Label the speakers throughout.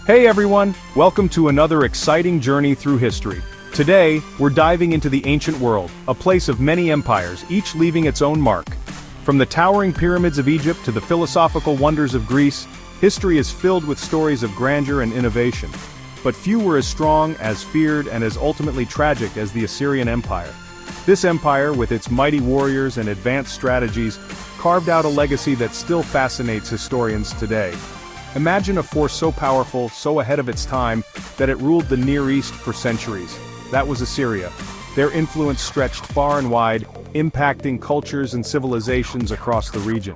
Speaker 1: Hey everyone, welcome to another exciting journey through history. Today, we're diving into the ancient world, a place of many empires, each leaving its own mark. From the towering pyramids of Egypt to the philosophical wonders of Greece, history is filled with stories of grandeur and innovation. But few were as strong, as feared, and as ultimately tragic as the Assyrian Empire. This empire, with its mighty warriors and advanced strategies, carved out a legacy that still fascinates historians today. Imagine a force so powerful, so ahead of its time, that it ruled the Near East for centuries. That was Assyria. Their influence stretched far and wide, impacting cultures and civilizations across the region.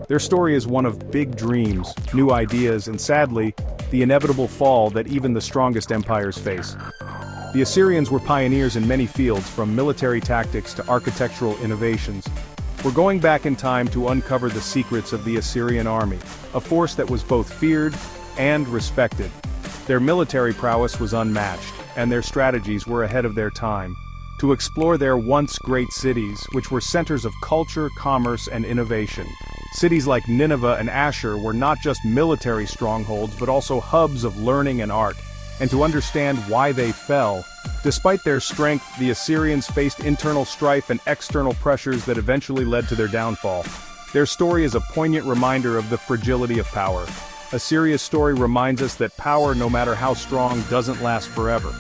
Speaker 1: Their story is one of big dreams, new ideas, and sadly, the inevitable fall that even the strongest empires face. The Assyrians were pioneers in many fields, from military tactics to architectural innovations. We're going back in time to uncover the secrets of the Assyrian army, a force that was both feared and respected. Their military prowess was unmatched, and their strategies were ahead of their time. To explore their once great cities, which were centers of culture, commerce, and innovation. Cities like Nineveh and Ashur were not just military strongholds but also hubs of learning and art. And to understand why they fell. Despite their strength, the Assyrians faced internal strife and external pressures that eventually led to their downfall. Their story is a poignant reminder of the fragility of power. Assyria's story reminds us that power, no matter how strong, doesn't last forever.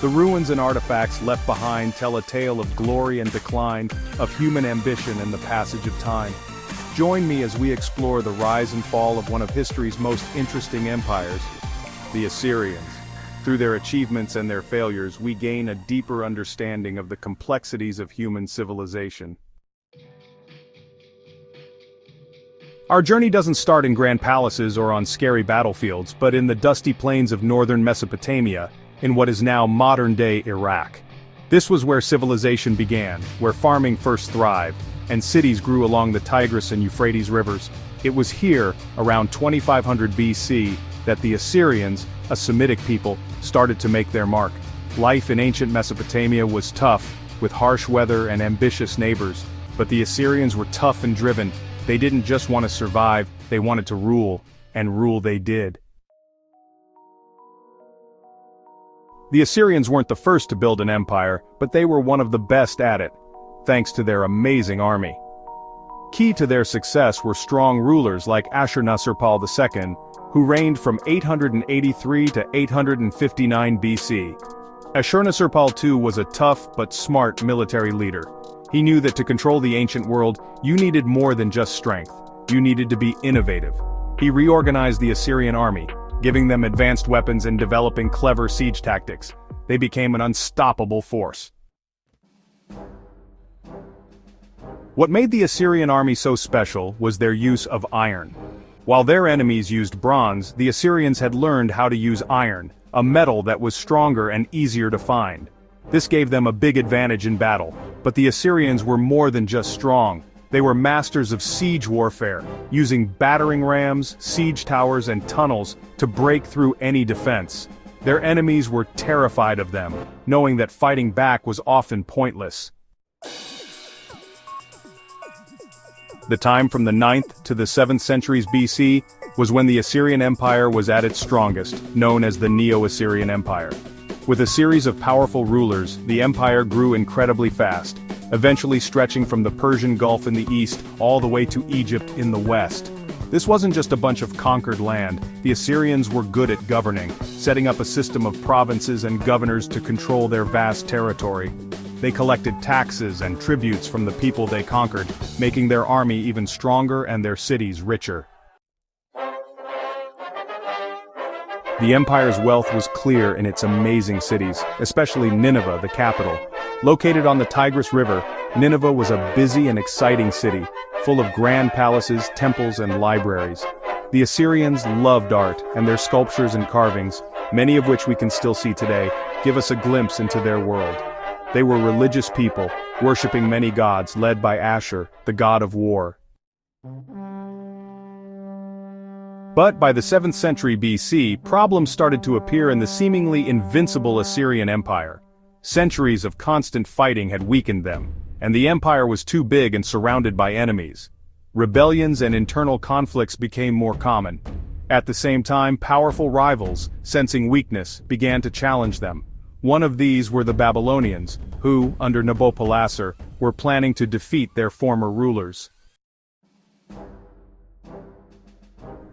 Speaker 1: The ruins and artifacts left behind tell a tale of glory and decline, of human ambition and the passage of time. Join me as we explore the rise and fall of one of history's most interesting empires, the Assyrians. Through their achievements and their failures, we gain a deeper understanding of the complexities of human civilization. Our journey doesn't start in grand palaces or on scary battlefields, but in the dusty plains of northern Mesopotamia, in what is now modern-day Iraq. This was where civilization began, where farming first thrived, and cities grew along the Tigris and Euphrates rivers. It was here, around 2500 BC, that the Assyrians, a Semitic people, started to make their mark. Life in ancient Mesopotamia was tough, with harsh weather and ambitious neighbors. But the Assyrians were tough and driven. They didn't just want to survive, they wanted to rule, and rule they did. The Assyrians weren't the first to build an empire, but they were one of the best at it, thanks to their amazing army. Key to their success were strong rulers like Ashurnasirpal II, who reigned from 883 to 859 BC. Ashurnasirpal II was a tough but smart military leader. He knew that to control the ancient world, you needed more than just strength. You needed to be innovative. He reorganized the Assyrian army, giving them advanced weapons and developing clever siege tactics. They became an unstoppable force. What made the Assyrian army so special was their use of iron. While their enemies used bronze, the Assyrians had learned how to use iron, a metal that was stronger and easier to find. This gave them a big advantage in battle, but the Assyrians were more than just strong. They were masters of siege warfare, using battering rams, siege towers, and tunnels to break through any defense. Their enemies were terrified of them, knowing that fighting back was often pointless. The time from the 9th to the 7th centuries BC was when the Assyrian Empire was at its strongest, known as the Neo-Assyrian Empire. With a series of powerful rulers, the empire grew incredibly fast, eventually stretching from the Persian Gulf in the east all the way to Egypt in the west. This wasn't just a bunch of conquered land. The Assyrians were good at governing, setting up a system of provinces and governors to control their vast territory. They collected taxes and tributes from the people they conquered, making their army even stronger and their cities richer. The empire's wealth was clear in its amazing cities, especially Nineveh, the capital. Located on the Tigris River, Nineveh was a busy and exciting city, full of grand palaces, temples, and libraries. The Assyrians loved art, and their sculptures and carvings, many of which we can still see today, give us a glimpse into their world. They were religious people, worshipping many gods, led by Ashur, the god of war. But by the 7th century BC, problems started to appear in the seemingly invincible Assyrian Empire. Centuries of constant fighting had weakened them, and the empire was too big and surrounded by enemies. Rebellions and internal conflicts became more common. At the same time, powerful rivals, sensing weakness, began to challenge them. One of these were the Babylonians, who, under Nabopolassar, were planning to defeat their former rulers.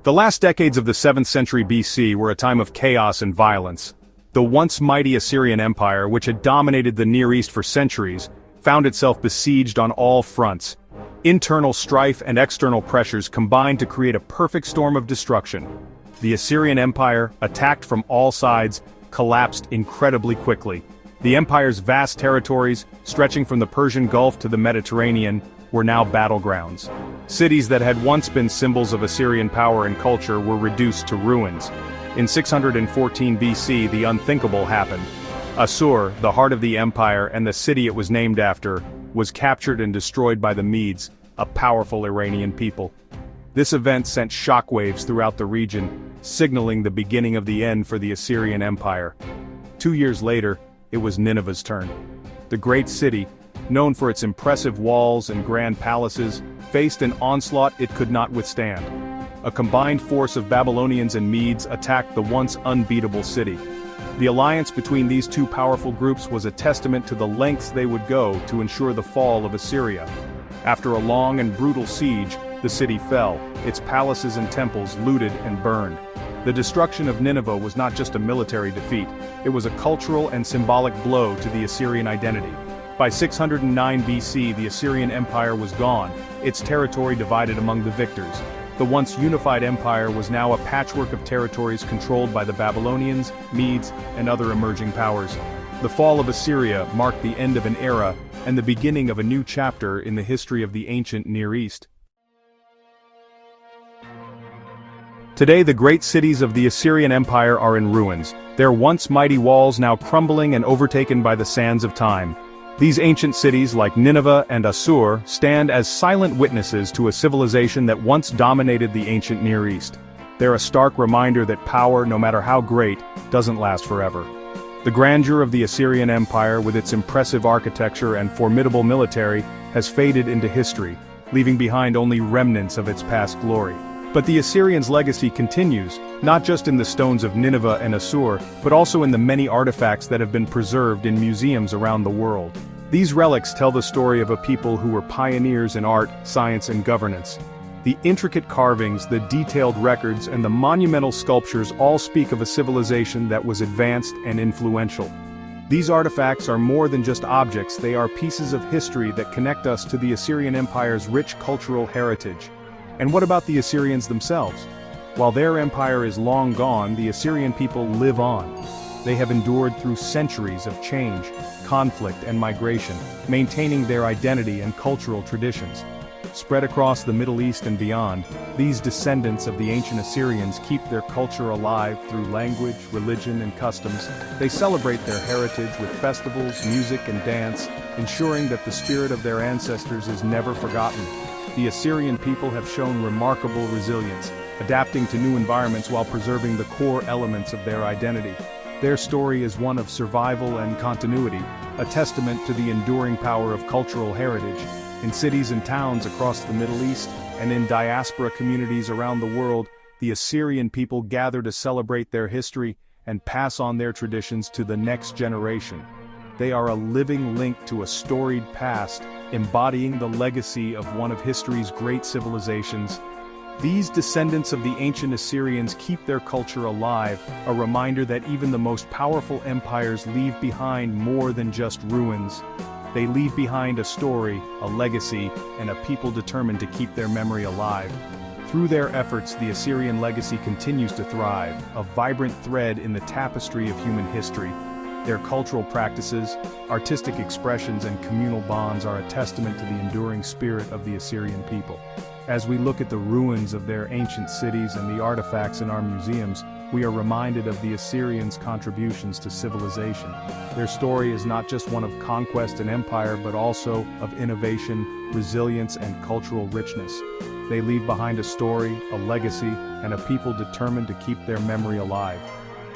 Speaker 1: The last decades of the 7th century BC were a time of chaos and violence. The once mighty Assyrian Empire, which had dominated the Near East for centuries, found itself besieged on all fronts. Internal strife and external pressures combined to create a perfect storm of destruction. The Assyrian Empire, attacked from all sides, collapsed incredibly quickly. The empire's vast territories, stretching from the Persian Gulf to the Mediterranean, were now battlegrounds. Cities that had once been symbols of Assyrian power and culture were reduced to ruins. In 614 BC, the unthinkable happened. Assur, the heart of the empire and the city it was named after, was captured and destroyed by the Medes, a powerful Iranian people. This event sent shockwaves throughout the region, signaling the beginning of the end for the Assyrian Empire. 2 years later, it was Nineveh's turn. The great city, known for its impressive walls and grand palaces, faced an onslaught it could not withstand. A combined force of Babylonians and Medes attacked the once unbeatable city. The alliance between these two powerful groups was a testament to the lengths they would go to ensure the fall of Assyria. After a long and brutal siege, the city fell, its palaces and temples looted and burned. The destruction of Nineveh was not just a military defeat, it was a cultural and symbolic blow to the Assyrian identity. By 609 BC, the Assyrian Empire was gone, its territory divided among the victors. The once unified empire was now a patchwork of territories controlled by the Babylonians, Medes, and other emerging powers. The fall of Assyria marked the end of an era and the beginning of a new chapter in the history of the ancient Near East. Today, the great cities of the Assyrian Empire are in ruins, their once mighty walls now crumbling and overtaken by the sands of time. These ancient cities, like Nineveh and Assur, stand as silent witnesses to a civilization that once dominated the ancient Near East. They're a stark reminder that power, no matter how great, doesn't last forever. The grandeur of the Assyrian Empire, with its impressive architecture and formidable military, has faded into history, leaving behind only remnants of its past glory. But the Assyrians' legacy continues, not just in the stones of Nineveh and Assur, but also in the many artifacts that have been preserved in museums around the world. These relics tell the story of a people who were pioneers in art, science, and governance. The intricate carvings, the detailed records, and the monumental sculptures all speak of a civilization that was advanced and influential. These artifacts are more than just objects, they are pieces of history that connect us to the Assyrian Empire's rich cultural heritage. And what about the Assyrians themselves? While their empire is long gone, the Assyrian people live on. They have endured through centuries of change, conflict, and migration, maintaining their identity and cultural traditions. Spread across the Middle East and beyond, these descendants of the ancient Assyrians keep their culture alive through language, religion, and customs. They celebrate their heritage with festivals, music, and dance, ensuring that the spirit of their ancestors is never forgotten. The Assyrian people have shown remarkable resilience, adapting to new environments while preserving the core elements of their identity. Their story is one of survival and continuity, a testament to the enduring power of cultural heritage. In cities and towns across the Middle East, and in diaspora communities around the world, the Assyrian people gather to celebrate their history and pass on their traditions to the next generation. They are a living link to a storied past, embodying the legacy of one of history's great civilizations. These descendants of the ancient Assyrians keep their culture alive, a reminder that even the most powerful empires leave behind more than just ruins. They leave behind a story, a legacy, and a people determined to keep their memory alive. Through their efforts, the Assyrian legacy continues to thrive, a vibrant thread in the tapestry of human history. Their cultural practices, artistic expressions, and communal bonds are a testament to the enduring spirit of the Assyrian people. As we look at the ruins of their ancient cities and the artifacts in our museums, we are reminded of the Assyrians' contributions to civilization. Their story is not just one of conquest and empire, but also of innovation, resilience, and cultural richness. They leave behind a story, a legacy, and a people determined to keep their memory alive.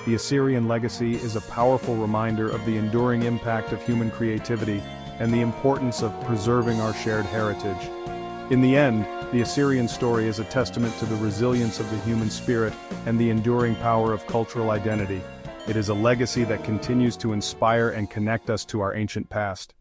Speaker 1: The Assyrian legacy is a powerful reminder of the enduring impact of human creativity and the importance of preserving our shared heritage. In the end, the Assyrian story is a testament to the resilience of the human spirit and the enduring power of cultural identity. It is a legacy that continues to inspire and connect us to our ancient past.